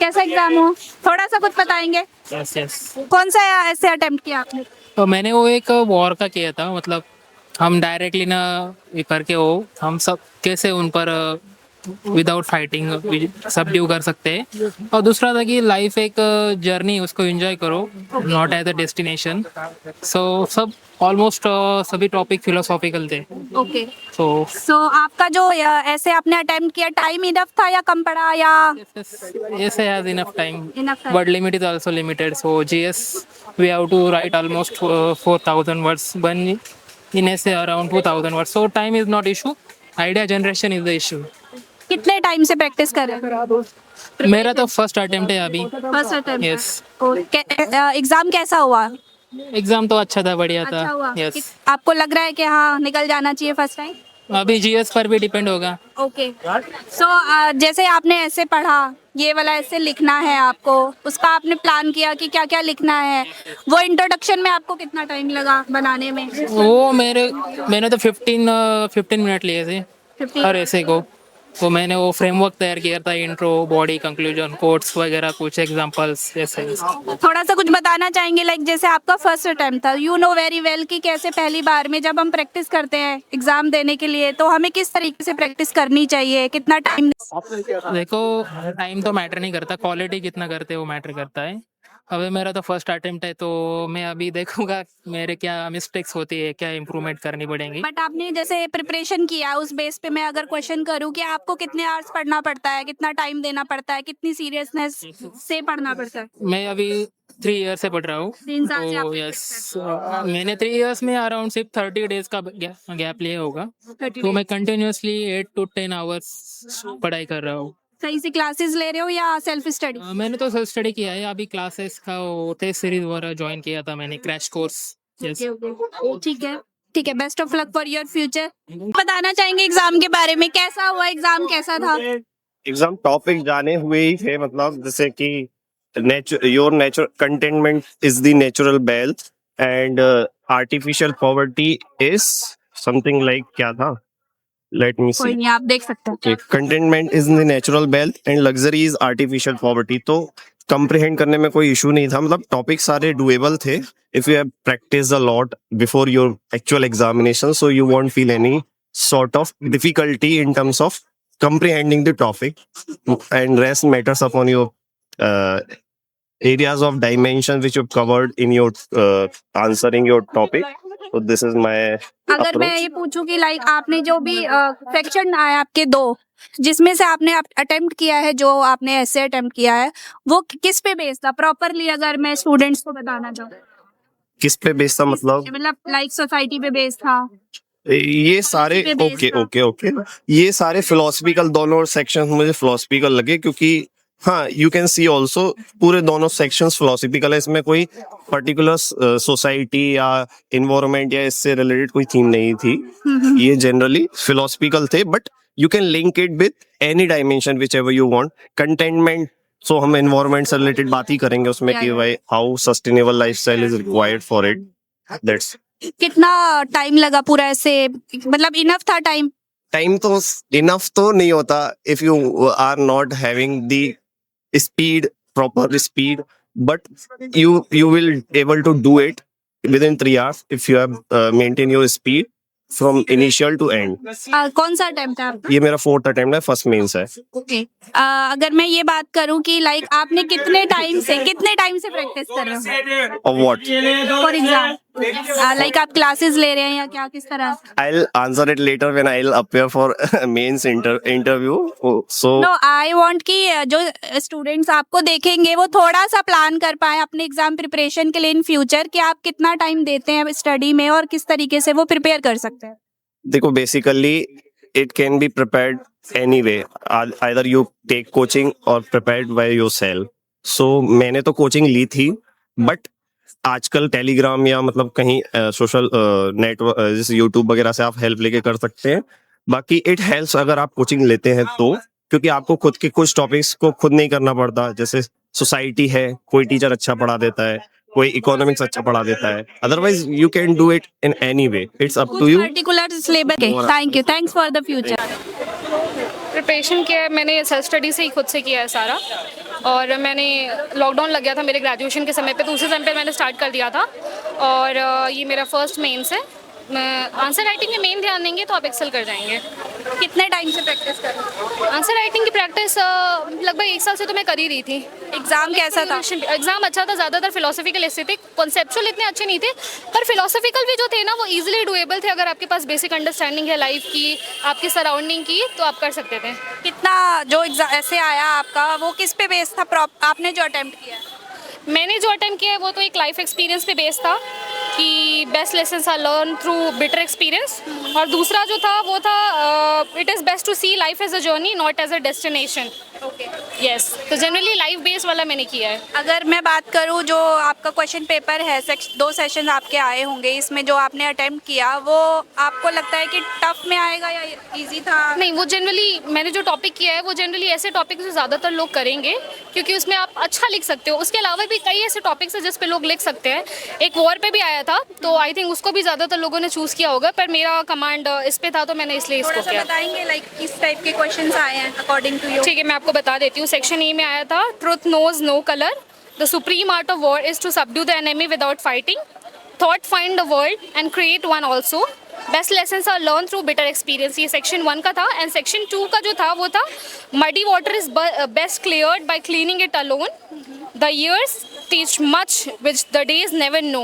कैसा एग्जाम हो? थोड़ा सा कुछ बताएंगे? Yes yes. कौन सा ऐसे अटेम्प्ट किया आपने? तो मैंने वो एक वॉर का किया था, मतलब हम डायरेक्टली ना ये करके वो हम सब कैसे उन पर विदाउट फाइटिंग सबड्यू कर सकते हैं। और दूसरा था कि लाइफ एक जर्नी, उसको एंजॉय करो, नॉट एज अ डेस्टिनेशन। सो सब ऑलमोस्ट सभी टॉपिक फिलोसॉफिकल थे। ओके। सो सो आपका जो ऐसे आपने अटेम्प्ट किया, टाइम इनफ था या कम पड़ा या? yes, I have enough time, Enough time. but limit is also limited. So GS we have to write almost 4,000 words, but in essay around 2,000 words. So time is not issue. Idea generation is the issue. कितने time से practice कर रहे हैं? मेरा तो first attempt है अभी। First attempt. Yes. Exam कैसा हुआ? एग्जाम तो अच्छा था, बढ़िया था। अच्छा हुआ? यस। आपको लग रहा है कि हाँ निकल जाना चाहिए फर्स्ट टाइम? अभी जीएस पर भी डिपेंड होगा। ओके। सो जैसे आपने ऐसे पढ़ा, ये वाला ऐसे लिखना है आपको, उसका आपने प्लान किया कि क्या क्या लिखना है, वो इंट्रोडक्शन में आपको कितना टाइम लगा बनाने में? वो मैंने तो 15 मिनट लिए थे 15? हर ऐसे को। तो मैंने वो फ्रेमवर्क तैयार किया था, इंट्रो, बॉडी, कंक्लूजन, कोट्स वगैरह, कुछ एग्जांपल्स ऐसे। थोड़ा सा कुछ बताना चाहेंगे, लाइक जैसे आपका फर्स्ट अटेम्प्ट था, यू नो वेरी वेल कि कैसे पहली बार में जब हम प्रैक्टिस करते हैं एग्जाम देने के लिए, तो हमें किस तरीके से प्रैक्टिस करनी चाहिए, कितना टाइम? देखो, टाइम तो मैटर नहीं करता, क्वालिटी कितना करते हैं वो मैटर करता है। अभी मेरा तो फर्स्ट अटेम्प्ट है, तो मैं अभी देखूंगा मेरे क्या मिस्टेक्स होती है, क्या इम्प्रूवमेंट करनी पड़ेंगी। बट आपने जैसे प्रिपरेशन किया, उस बेस पे मैं अगर क्वेश्चन करूँ कि आपको कितने आवर्स पढ़ना पड़ता है, कितना टाइम देना पड़ता है, कितनी सीरियसनेस से पढ़ना पड़ता है? मैं अभी 3 ईयर से पढ़ रहा हूँ। 3 साल से आप तो यस, मैंने 3 ईयर्स में अराउंड सिर्फ 30 डेज का गैप लिया होगा। 30 तो मैं days। कंटिन्यूअसली 8 to 10 आवर्स पढ़ाई कर रहा हूँ। सही से क्लासेस ले रहे हो या सेल्फ स्टडी? मैंने तो सेल्फ स्टडी किया है, अभी क्लासेस का वो टेस्ट सीरीज वगैरह ज्वाइन किया था मैंने, क्रैश कोर्स। यस। ठीक है, ठीक है। Best of luck for your future. बताना चाहेंगे एग्जाम के बारे में, कैसा हुआ एग्जाम, कैसा था? एग्जाम टॉपिक जाने हुए ही थे, मतलब जैसे कि your nature containment is the natural wealth and artificial poverty is something like, क्या था, लेट मी कोई सी। नहीं, आप देख सकते हैं। Containment is the natural wealth and luxury is artificial poverty. तो कंप्रिहेंड करने में कोई इशू नहीं था, मतलब टॉपिक सारे डुएबल थे if you have practice a lot before your actual examination, so you won't feel any sort of difficulty in terms of comprehending the topic, and rest matters upon your uh, areas of dimension which you've covered in your answering your topic. So this is my अगर मैं approach. ये पूछूं कि like आपने जो भी section आए आपके दो, जिसमें से आपने अटेम्प्ट किया है, जो आपने ऐसे अटेम्प्ट किया है, वो किस पे बेस्ड था प्रॉपरली, अगर मैं स्टूडेंट्स को बताना चाहूँ? किस पे बेस्ड था, मतलब लाइक सोसाइटी पे बेस्ड था? ये सारे पे based ओके था। ओके ओके ये सारे फिलोसफिकल दोनों सेक्शन मुझे फिलोसफिकल लगे, क्योंकि हाँ यू कैन सी ऑल्सो पूरे दोनों सेक्शंस फिलोसफिकल है, इसमें कोई पर्टिकुलर सोसाइटी या इन्वायरमेंट या इससे रिलेटेड कोई थीम नहीं थी। ये जनरली फिलोसफिकल थे, but you can link it with any dimension which ever you want. Containment, so हम एनवायरमेंट से रिलेटेड बात ही करेंगे उसमें कि भाई how sustainable lifestyle is required for it. That's कितना टाइम लगा पूरा ऐसे, मतलब इनफ था टाइम? टाइम तो इनफ तो नहीं होता if you are not having the speed, proper speed, but you will able to do it within 3 hours if you have maintain your speed from initial to end. कौन सा attempt है आपका? ये मेरा 4th अटेम्प्ट है, first mains है। Okay. अगर मैं ये बात करूं कि लाइक आपने कितने टाइम से प्रैक्टिस कर रहे हो Of what? For exam? Like आप क्लासेस ले रहे हैं या क्या, किस तरह? I'll answer it later when I'll appear for mains interview. So no, I want कि जो स्टूडेंट्स आपको देखेंगे वो थोड़ा सा प्लान कर पाए अपने एग्जाम प्रिपरेशन के लिए इन फ्यूचर, कि आप कितना टाइम देते हैं स्टडी में और किस तरीके से वो प्रिपेयर कर सकते हैं। देखो, basically it can be prepared anyway. Either you take coaching or prepared by yourself. So मैंने तो कोचिंग ली थी, बट आजकल टेलीग्राम या मतलब कहीं सोशल नेटवर्क जैसे यूट्यूब वगैरह से आप हेल्प लेके कर सकते हैं। बाकी इट हेल्प्स अगर आप कोचिंग लेते हैं तो, क्योंकि आपको खुद के कुछ टॉपिक्स को खुद नहीं करना पड़ता। जैसे सोसाइटी है, कोई टीचर अच्छा पढ़ा देता है, कोई इकोनॉमिक्स अच्छा पढ़ा देता है, otherwise you can do it in any way, it's up to you. Particular syllabus. Thank you, thanks for the future. Preparation किया है मैंने सेल्फ स्टडी से ही खुद से किया है सारा। और मैंने लॉकडाउन लग गया था मेरे ग्रेजुएशन के समय पे, तो उसी टाइम पे मैंने स्टार्ट कर दिया था। और ये मेरा फर्स्ट मेंस है। आंसर राइटिंग में मेन ध्यान देंगे तो आप एक्सेल कर जाएंगे। कितने टाइम से प्रैक्टिस कर रहे हो? आंसर राइटिंग की प्रैक्टिस लगभग 1 साल से तो मैं कर ही रही थी। एग्जाम कैसा था? एग्जाम अच्छा था, ज़्यादातर फिलोसफिकल ऐसे थे, कॉन्सेप्चुअल इतने अच्छे नहीं थे, पर फिलोसफिकल भी जो थे ना वो इजीली डुएबल थे। अगर आपके पास बेसिक अंडरस्टैंडिंग है लाइफ की, आपकी सराउंडिंग की, तो आप कर सकते थे। कितना जो एग्जाम ऐसे आया आपका, वो किस पे बेस था? आपने जो अटेम्प्ट किया है? मैंने जो अटेम्प्ट किया है वो तो एक लाइफ एक्सपीरियंस पे बेस था कि best lessons are learn through bitter experience. और दूसरा जो था वो था it is best to see life as a journey not as a destination. Okay. Yes, तो जनरली लाइफ बेस वाला मैंने किया है। अगर मैं बात करूं, जो आपका क्वेश्चन पेपर है, 2 सेशन आपके आए होंगे, इसमें जो आपने अटेम्प्ट किया वो आपको लगता है कि टफ में आएगा या इजी था? नहीं, वो जनरली मैंने जो टॉपिक किया है वो जनरली ऐसे टॉपिक से ज़्यादातर लोग करेंगे क्योंकि उसमें आप अच्छा लिख सकते हो। उसके अलावा भी कई ऐसे टॉपिक्स हैं जिस पे लोग लिख सकते हैं। एक वॉर पे भी आया था, तो आई थिंक उसको भी ज़्यादातर लोगों ने चूज़ किया होगा, पर मेरा कमांड इस पे था तो मैंने इसलिए इसको थोड़ा सा किया। बताएंगे लाइक किस टाइप के क्वेश्चंस आए हैं अकॉर्डिंग टू यू? ठीक है, मैं आपको बता देती हूँ। सेक्शन ए में आया था truth knows no colour, the supreme art of war is to subdue the enemy without fighting, thought find the world and create one also, best lessons are learn through bitter experience. ये section 1 का था। And section 2 का जो था वो था muddy water is best cleared bye cleaning it alone, the years teach much which the days never know,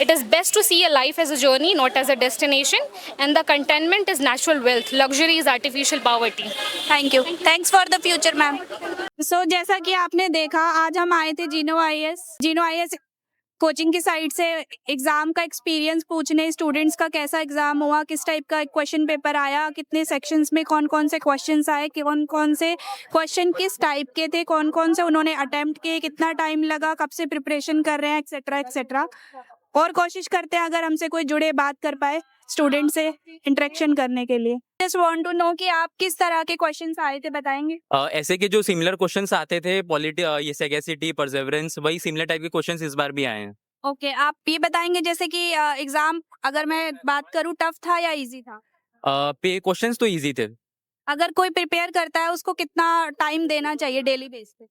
it is best to see a life as a journey not as a destination, and the contentment is natural wealth, luxury is artificial poverty. Thank you. Thanks for the future ma'am. सो जैसा कि आपने देखा, आज हम आए थे जीनो आईएएस कोचिंग की साइड से एग्जाम का एक्सपीरियंस पूछने, स्टूडेंट्स का कैसा एग्जाम हुआ, किस टाइप का क्वेश्चन पेपर आया, कितने सेक्शंस में कौन कौन से क्वेश्चंस आए, कौन कौन से क्वेश्चन किस टाइप के थे, कौन कौन से उन्होंने अटेम्प्ट किए, कितना टाइम लगा, कब से प्रिपरेशन कर रहे हैं, एक्सेट्रा एक्सेट्रा। और कोशिश करते हैं अगर हमसे कोई जुड़े बात कर पाए स्टूडेंट से इंटरेक्शन करने के लिए। जस्ट वांट टू नो कि आप किस तरह के क्वेश्चंस आए थे, बताएंगे? ऐसे के जो सिमिलर क्वेश्चंस आते थे ये सैगैसिटी, परसेवरेंस, वही सिमिलर टाइप के क्वेश्चंस इस बार भी आए हैं। ओके, आप ये बताएंगे जैसे कि एग्जाम अगर मैं बात करूं टफ था या इजी था? पे क्वेश्चंस तो इजी थे। अगर कोई प्रिपेयर करता है उसको कितना टाइम देना चाहिए डेली बेस पे?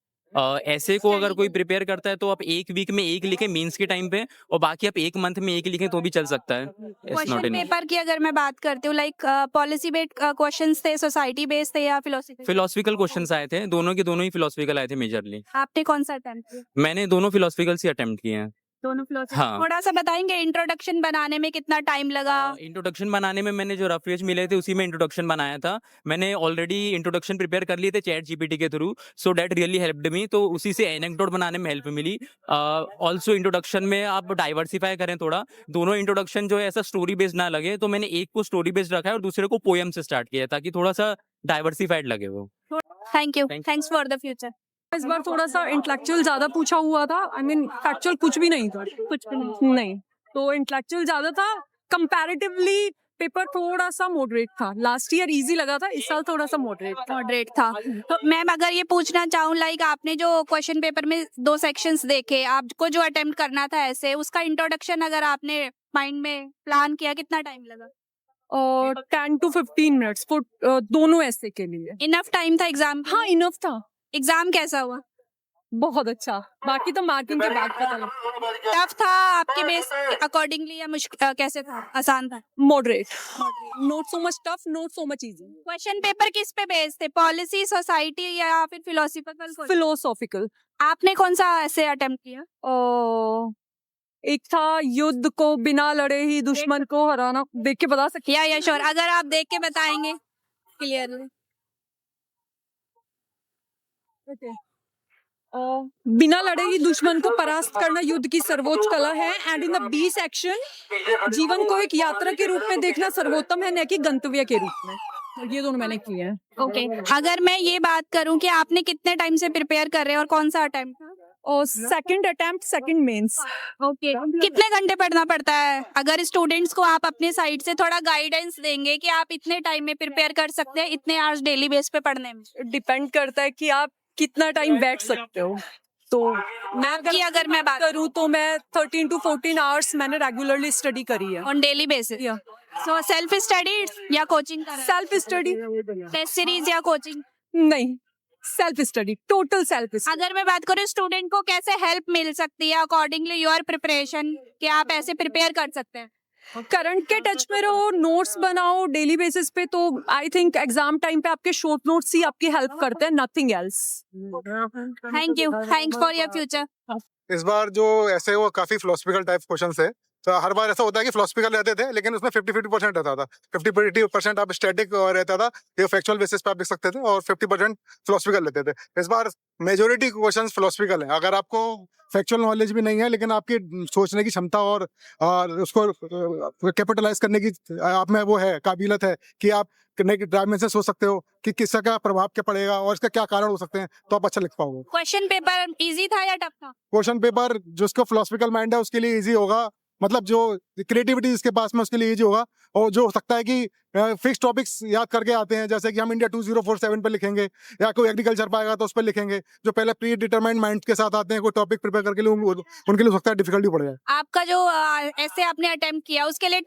ऐसे को अगर कोई प्रिपेयर करता है तो आप 1 वीक में 1 लिखें मेंस के टाइम पे, और बाकी आप 1 मंथ में 1 लिखें तो भी चल सकता है। क्वेश्चन पेपर की अगर मैं बात करती हूँ, लाइक पॉलिसी बेस्ड क्वेश्चंस थे, सोसाइटी बेस्ड थे या फिलोसफी? फिलोसफिकल क्वेश्चंस आए थे, दोनों के दोनों ही फिलोसफिकल आए थे मेजरली। आपने कौन सा अटेम्प्ट किया? मैंने दोनों फिलोसफिकल से अटेम्प्ट किए हैं। दोनों फिलोसफी। हाँ। थोड़ा सा बताएंगे इंट्रोडक्शन बनाने में कितना टाइम लगा? इंट्रोडक्शन बनाने में मैंने जो रफेज मिले थे उसी में इंट्रोडक्शन बनाया था। मैंने ऑलरेडी इंट्रोडक्शन प्रिपेयर कर लिए थे चैट जीपीटी के through, so that really helped me. तो उसी से एनेक्डोट बनाने में हेल्प मिली। ऑल्सो इंट्रोडक्शन में आप डाइवर्सिफाई करें थोड़ा, दोनों इंट्रोडक्शन जो है ऐसा स्टोरी बेस्ड ना लगे, तो मैंने एक को स्टोरी बेस्ड रखा है और दूसरे को पोएम से स्टार्ट किया है ताकि थोड़ा सा डाइवर्सिफाइड लगे वो। Thank you. Thank you. Thanks for the future. इस बार थोड़ा सा इंटेलेक्चुअल ज्यादा पूछा हुआ था। आई मीन फैक्चुअल कुछ भी नहीं था। कुछ भी नहीं। तो इंटेलेक्चुअल ज्यादा था। कंपैरेटिवली पेपर थोड़ा सा मॉडरेट था। लास्ट ईयर इजी लगा था, इस साल थोड़ा सा मॉडरेट था। तो मैम अगर ये पूछना चाहूँ, लाइक आपने जो क्वेश्चन पेपर में 2 सेक्शंस देखे, आपको जो अटेम्प्ट करना था ऐसे, उसका इंट्रोडक्शन अगर आपने माइंड में प्लान किया, कितना टाइम लगा? और 10 to 15 मिनट्स फॉर दोनों ऐसे के लिए। इनफ टाइम था एग्जाम? हाँ, इनफ था। एग्जाम कैसा हुआ? बहुत अच्छा। बाकी तो मार्किंग के बाद पता लगा। टफ था आपके बेस अकॉर्डिंगली या मुश्किल कैसे था, आसान था? Moderate, not so much tough, not so much easy. Question paper किस पे बेस थे, पॉलिसी, सोसाइटी या फिर फिलोसफिकल? फिलोसॉफिकल। आपने कौन सा ऐसे अटेम्प्ट किया? एक था युद्ध को बिना लड़े ही दुश्मन को हराना। देख के बता सकते? या श्योर, अगर आप देख के बताएंगे क्लियरली। बिना लड़े ही दुश्मन को परास्त करना युद्ध की सर्वोच्च कला है। And in the B section, जीवन को एक यात्रा के रूप में देखना सर्वोत्तम है, न कि गंतव्य के रूप में। तो ये दोनों मैंने किए हैं। ओके, अगर मैं ये बात करूं कि आपने कितने टाइम से प्रिपेयर कर रहे हैं और कौन सा अटेम्प्ट था? और second attempt, second mains. Okay, कितने घंटे पढ़ना पड़ता है? अगर स्टूडेंट्स को आप अपने साइड से थोड़ा गाइडेंस देंगे कि आप इतने टाइम में प्रिपेयर कर सकते हैं, इतने आवर्स डेली बेस पे पढ़ने में? डिपेंड करता है कि आप कितना टाइम बैठ सकते हो। तो मैं अगर मैं बात करूँ तो मैं 13 to 14 आवर्स मैंने रेगुलरली स्टडी करी है। ऑन डेली बेसिस, या सो सेल्फ स्टडी या coaching self study test series या कोचिंग? नहीं, self study, total self study. अगर मैं बात करूँ स्टूडेंट को कैसे हेल्प मिल सकती है अकॉर्डिंगली योर प्रिपरेशन, कि आप ऐसे प्रिपेयर कर सकते हैं? करंट के टच में रहो, नोट्स बनाओ डेली बेसिस पे, तो आई थिंक एग्जाम टाइम पे आपके शॉर्ट नोट्स ही आपकी हेल्प करते हैं, nothing else. Thank you, thanks for your future. इस बार जो ऐसे वो काफी फिलोसफिकल टाइप क्वेश्चन है। तो हर बार ऐसा होता है कि फिलोसफिकल रहते थे, लेकिन उसमें 50-50% रहता था। 50% आप स्टैटिक रहता था, ये फैक्चुअल बेसिस पे आप लिख सकते थे, और 50% फिलोसफिकल रहते थे। इस बार मेजोरिटी क्वेश्चंस फिलोसफिकल है। अगर आपको फैक्चुअल नॉलेज भी नहीं है, लेकिन आपकी सोचने की क्षमता और उसको कैपिटलाइज करने की आप में वो है, काबिलियत है कि आप डायमेंशन सोच सकते हो कि किसका क्या प्रभाव क्या पड़ेगा और इसका क्या कारण हो सकते हैं, तो आप अच्छा लिख पाओगे। क्वेश्चन पेपर इजी था या टफ था? क्वेश्चन पेपर जिसको फिलोसफिकल माइंड है उसके लिए इजी होगा, मतलब जो क्रिएटिविटी इसके पास में उसके लिए इजी होगा। और जो हो सकता है कि फिक्स टॉपिक्स याद करके आते हैं, जैसे कि हम इंडिया 2047 पे लिखेंगे, या कोई एग्रीकल्चर पाएगा तो उस पर लिखेंगे, जो पहले प्री डिटरमाइंड माइंड के साथ आते हैं, कोई टॉपिक प्रिपेयर करके लिए उनके लिए हो सकता है डिफिकल्टी पड़ जाए। आपका जो ऐसे आपने अटेम्प्ट किया उसके लिए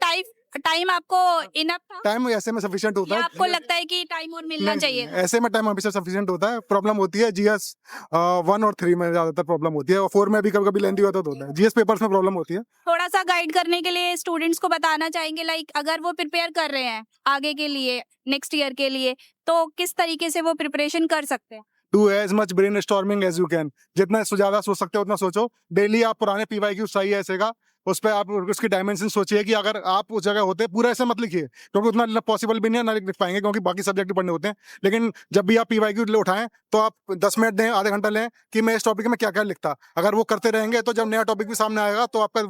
टाइम आपको इनफ था? टाइम ऐसे में सफिशिएंट होता या है। आपको लगता है कि टाइम और मिलना नहीं, चाहिए? ऐसे में टाइम हमेशा सफिशिएंट होता है। प्रॉब्लम होती है जीएस 1 और 3 में ज्यादातर प्रॉब्लम होती है, और 4 में भी कभी कभी लेंथी होता है। जीएस पेपर्स में प्रॉब्लम होती है। थोड़ा सा गाइड करने के लिए स्टूडेंट्स को बताना चाहेंगे, लाइक अगर वो प्रिपेयर कर रहे हैं आगे के लिए, नेक्स्ट ईयर के लिए, तो किस तरीके से वो प्रिपरेशन कर सकते हैं? Do as much brainstorming as you can. जितना ज्यादा सोच सकते हो उतना सोचो। डेली आप पुराने PYQ सही है ऐसे का, उस पर आप उसकी डायमेंशन सोचिए कि अगर आप उस जगह होते, पूरा ऐसे मत लिखिए क्योंकि उतना पॉसिबल भी नहीं है, ना लिख पाएंगे क्योंकि बाकी सब्जेक्ट पढ़ने होते हैं। लेकिन जब भी आप PYQ उठाएं तो आप 10 मिनट दें, आधे घंटा लें कि मैं इस टॉपिक में क्या क्या लिखता। अगर वो करते रहेंगे तो जब नया टॉपिक भी सामने आएगा तो आपका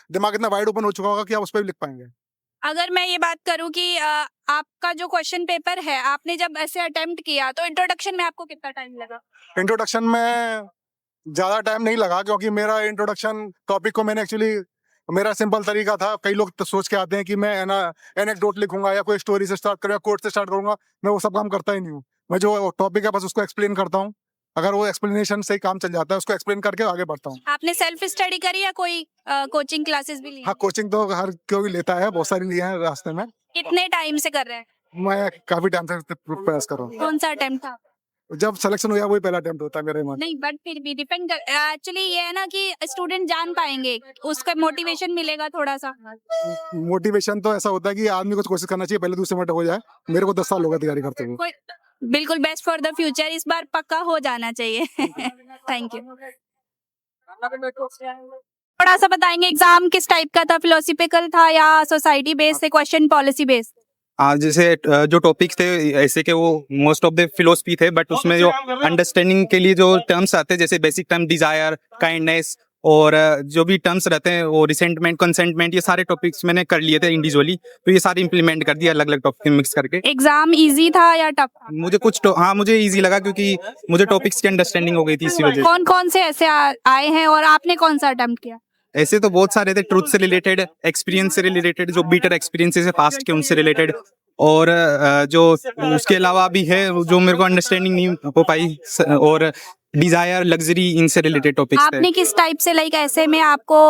दिमाग इतना वाइड ओपन हो चुका होगा कि आप उस पर भी लिख पाएंगे। अगर मैं ये बात करूं कि आपका जो क्वेश्चन पेपर है, आपने जब ऐसे अटेम्प्ट किया तो इंट्रोडक्शन में आपको कितना टाइम लगा? इंट्रोडक्शन में ज्यादा टाइम नहीं लगा, क्योंकि मेरा इंट्रोडक्शन टॉपिक को मैंने एक्चुअली, मेरा सिंपल तरीका था। कई लोग तो सोच के आते हैं कि मैं एनेक्डोट लिखूंगा या कोई स्टोरी से स्टार्ट करूंगा, कोट से स्टार्ट करूंगा। मैं वो सब काम करता ही नहीं हूँ। मैं जो टॉपिक है बस उसको एक्सप्लेन करता हूँ। अगर वो एक्सप्लेनेशन से ही काम चल जाता है, उसको एक्सप्लेन करके आगे बढ़ता हूँ। आपने सेल्फ स्टडी करी या कोई कोचिंग क्लासेस भी ली? हाँ, कोचिंग तो हर कोई लेता है, बहुत सारी लिए हैं रास्ते में। कितने टाइम से कर रहे हैं? मैं काफी टाइम से प्रयास कर रहा हूँ। कौन सा अटेम्प्ट था? जब सिलेक्शन हुआ वही पहला अटेम्प्ट होता है मेरे मन। नहीं, बट फिर भी डिपेंड एक्चुअली ये है ना कि स्टूडेंट जान पाएंगे, उसका मोटिवेशन मिलेगा थोड़ा सा। मोटिवेशन तो ऐसा होता है कि आदमी को कोशिश करना चाहिए, पहले दूसरे मिनट हो जाए। मेरे को 10 साल हो गए तैयारी करते हुए। बिल्कुल बेस्ट फॉर द फ्यूचर, इस बार पक्का हो जाना चाहिए। Thank you. थोड़ा सा बताएंगे एग्जाम किस टाइप का था? फिलोसफिकल था या सोसाइटी बेस्ड थे क्वेश्चन, पॉलिसी बेस्ड? जैसे जो टॉपिक्स थे ऐसे के वो मोस्ट ऑफ द फिलोसफी थे, बट उसमें जो अंडरस्टैंडिंग के लिए जो टर्म्स आते हैं, जैसे बेसिक टर्म डिजायर, काइंडनेस, और जो भी टर्म्स रहते हैं वो रिसेंटमेंट, कंसेंटमेंट, ये सारे टॉपिक्स मैंने कर लिए थे इंडिविजुअली। तो ये सारे इंप्लीमेंट कर दिया अलग अलग टॉपिक मिक्स करके। एग्जाम इजी था या टफ? मुझे मुझे इजी लगा क्योंकि मुझे टॉपिक्स की अंडरस्टैंडिंग हो गई थी इसी वजह से। कौन कौन से ऐसे आए हैं और आपने कौन सा अटेम्प्ट किया? ऐसे तो बहुत सारे थे, ट्रुथ से रिलेटेड, एक्सपीरियंस से रिलेटेड, जो बीटर एक्सपीरियंसेस है पास्ट के उनसे रिलेटेड, और जो उसके अलावा भी है जो मेरे को अंडरस्टैंडिंग नहीं हो पाई, और डिजायर, लग्जरी, इनसे रिलेटेड टॉपिक्स थे। आपने किस टाइप से, लाइक ऐसे में आपको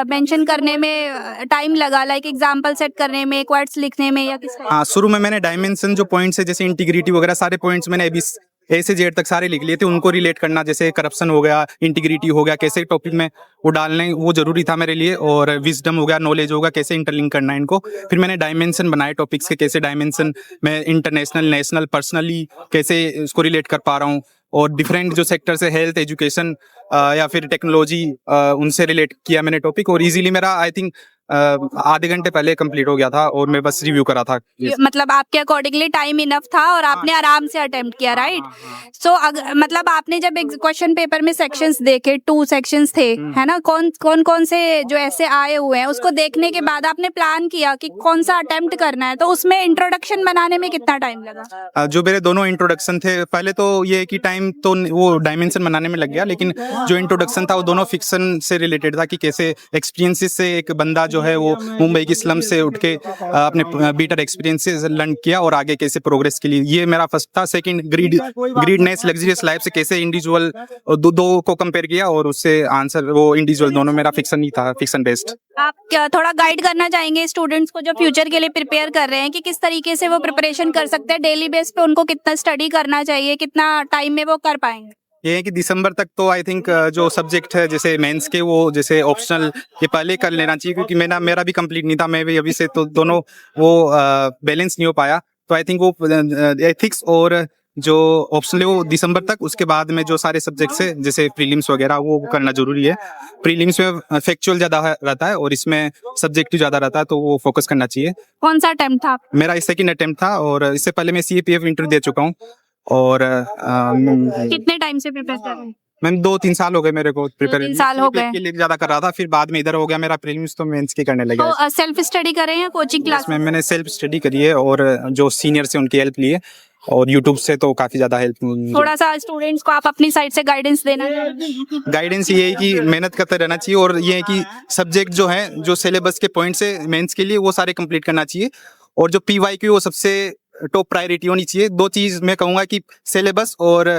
मेंशन करने में टाइम लगा, लाइक एग्जांपल सेट करने में, क्वार्ट्स लिखने में, या किस टाइप? हाँ, शुरू में मैंने डायमेंशन जो पॉइंट्स है, जैसे इंटीग्रिटी वगैरह, सारे पॉइंट्स मैंने A से Z तक सारे लिख लिए थे। उनको रिलेट करना, जैसे करप्शन हो गया, इंटीग्रिटी हो गया, कैसे टॉपिक में वो डालने, वो जरूरी था मेरे लिए। और विजडम हो गया, नॉलेज होगा, कैसे इंटरलिंक करना है इनको। फिर मैंने डायमेंशन बनाए टॉपिक्स के, कैसे डायमेंशन मैं इंटरनेशनल, नेशनल, पर्सनली कैसे इसको रिलेट कर पा रहा हूँ, और डिफरेंट जो सेक्टर से, हेल्थ, एजुकेशन या फिर टेक्नोलॉजी, उनसे रिलेट किया मैंने टॉपिक। और इजीली मेरा आई थिंक आधे घंटे पहले कंप्लीट हो गया था, और मैं बस रिव्यू करा था। मतलब आपके अकॉर्डिंगली टाइम इनफ था और आपने आराम से अटेम्प्ट किया, राइट? सो मतलब आपने जब क्वेश्चन पेपर में सेक्शंस देखे, 2 सेक्शंस थे, है ना, कौन से जो ऐसे आए हुए हैं, उसको देखने के बाद आपने प्लान किया कि कौन सा अटेम्प्ट करना है, तो उसमें इंट्रोडक्शन बनाने में कितना टाइम लगा? जो मेरे दोनों इंट्रोडक्शन थे, पहले तो ये कि टाइम तो वो डायमेंशन बनाने में लग गया, लेकिन जो इंट्रोडक्शन था वो दोनों फिक्शन से रिलेटेड था कि कैसे एक्सपीरियंसेस से एक बंदा जो है वो मुंबई की स्लम से उठ के अपने बीटर एक्सपीरियंसेस लर्न किया और आगे कैसे प्रोग्रेस के लिए, ये मेरा फर्स्ट था। सेकंड ग्रीडनेस लग्जरियस लाइफ से कैसे इंडिविजुअल दो को कंपेयर किया और उससे आंसर वो इंडिविजुअल दोनों मेरा फिक्शन ही था, फिक्शन बेस्ड। आप क्या थोड़ा गाइड करना चाहेंगे स्टूडेंट्स को जो फ्यूचर के लिए प्रिपेयर कर रहे हैं कि किस तरीके से वो प्रिपरेशन कर सकते हैं, डेली बेस पे उनको कितना स्टडी करना चाहिए, कितना टाइम में वो कर पाएंगे? ये है कि दिसंबर तक तो आई थिंक जो सब्जेक्ट है जैसे मेंस के वो जैसे ऑप्शनल ये पहले कर लेना चाहिए, क्योंकि मेरा भी कंप्लीट नहीं था, मैं भी अभी से, तो दोनों वो बैलेंस नहीं हो पाया। तो आई थिंक वो एथिक्स और जो ऑप्शनल है वो दिसंबर तक, उसके बाद में जो सारे सब्जेक्ट्स है जैसे प्रीलिम्स वगैरह वो करना जरूरी है। प्रीलिम्स में फैक्चुअल ज्यादा रहता है और इसमें सब्जेक्टिव ज्यादा रहता है, तो वो फोकस करना चाहिए। कौन सा अटेम्प्ट था? मेरा सेकंड अटेम्प्ट था और इससे पहले मैं CAPF इंटरव्यू दे चुका हूँ और कितने टाइम से प्रिपेयर कर रहे हैं? मैम 2-3 साल हो गए मेरे को प्रिपेयर 2-3 साल हो गए। के लिए ज्यादा कर रहा था, फिर बाद में इधर हो गया मेरा प्रीलिम्स, तो मेंस की करने लगा। तो सेल्फ स्टडी करें या कोचिंग क्लास? में मैंने सेल्फ स्टडी करी है और जो सीनियर से उनकी हेल्प ली है और यूट्यूब से तो काफी ज्यादा हेल्प। थोड़ा सा स्टूडेंट्स को आप अपनी साइड से गाइडेंस देना चाहेंगे? गाइडेंस ये है कि मेहनत करते रहना चाहिए और ये है कि सब्जेक्ट जो है जो सिलेबस के पॉइंट से मेंस के लिए वो सारे कंप्लीट करना चाहिए और जो PYQ वो सबसे टॉप प्रायोरिटी होनी चाहिए। 2 चीज मैं कहूंगा कि सिलेबस और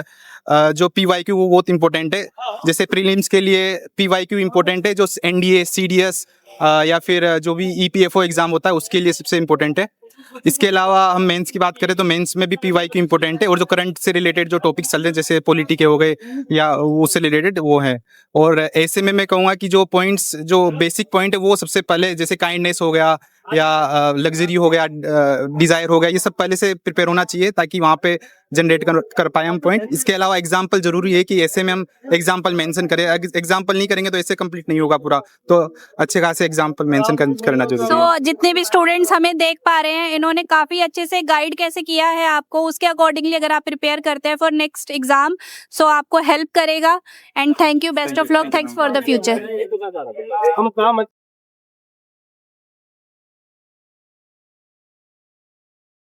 जो PYQ वो बहुत इंपॉर्टेंट है। जैसे प्रीलिम्स के लिए PYQ इंपॉर्टेंट है, जो NDA CDS या फिर जो भी EPFO एग्जाम होता है उसके लिए सबसे इम्पोर्टेंट है। इसके अलावा हम मेंस की बात करें तो मेंस में भी PYQ इंपॉर्टेंट है और जो करंट से रिलेटेड जो टॉपिक्स चल रहे हैं जैसे पॉलिटी के हो गए या उससे रिलेटेड वो है। और ऐसे में मैं कहूँगा कि जो पॉइंट्स जो बेसिक पॉइंट है वो सबसे पहले, जैसे काइंडनेस हो गया या लग्जरी हो गया, डिजायर हो गया, ये सब पहले से प्रिपेयर होना चाहिए ताकि वहाँ पे जनरेट कर पाए हम पॉइंट। इसके अलावा एग्जाम्पल जरूरी है कि ऐसे में हम एग्जाम्पल मेंशन करें, एग्जाम्पल नहीं करेंगे तो ऐसे कंप्लीट नहीं होगा पूरा, तो अच्छे खासे एग्जाम्पल मेंशन करना जरूरी है। तो जितने भी स्टूडेंट्स हमें देख पा रहे हैं इन्होंने काफी अच्छे से गाइड कैसे किया है आपको, उसके अकॉर्डिंगली अगर आप प्रिपेयर करते हैं फॉर नेक्स्ट एग्जाम सो आपको हेल्प करेगा। And thank you, best of luck, thanks for the future.